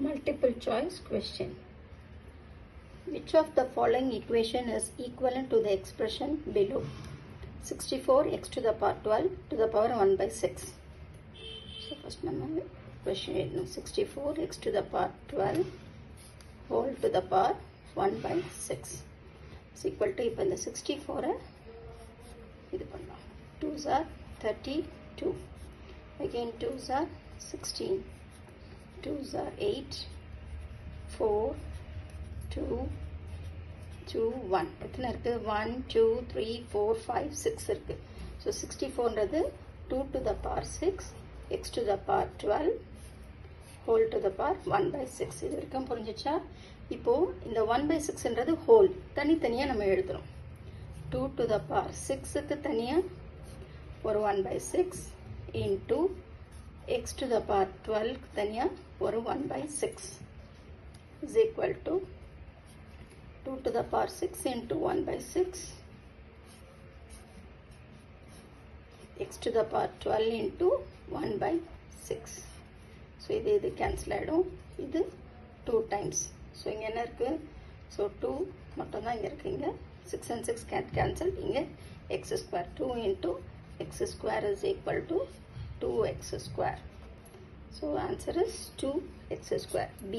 Multiple choice question. Which of the following equation is equivalent to the expression below? 64x to the power 12 to the power 1 by 6. So first நம்ம question 64x to the power 12 whole to the power 1 by 6 is equal to இப்போ இந்த 64 இது பண்ணலாம். 2s are 32. Again 2s are 16. 2s are 8, 4, 2, 2, 1. எத்தனை இருக்கு? 1, 2, 3, 4, 5, 6 இருக்கு. So 64ன்றது 2 to the power 6, x to the power 12, whole to the power 1 by 6. இது வரைக்கும் புரிஞ்சிச்சா? இப்போ இந்த 1 by 6ன்றது whole. தனித்தனியா நம்ம எழுதுறோம். 2 to the power 6க்கு தனியா ஒரு 1 by 6 into x to the power 12 தனியா ஒரு 1 by 6 is equal to 2 to the power 6 into 1 by 6 x to the power 12 into 1 by 6. So இது cancel ஆயிடும். இது 2 times. So இங்க என்ன இருக்கு? So 2 மட்டும் தான் இங்க இருக்கு. இங்க 6 and 6 can't cancel. இங்க x square 2 into x square is equal to 2x square. So answer is 2x square, B.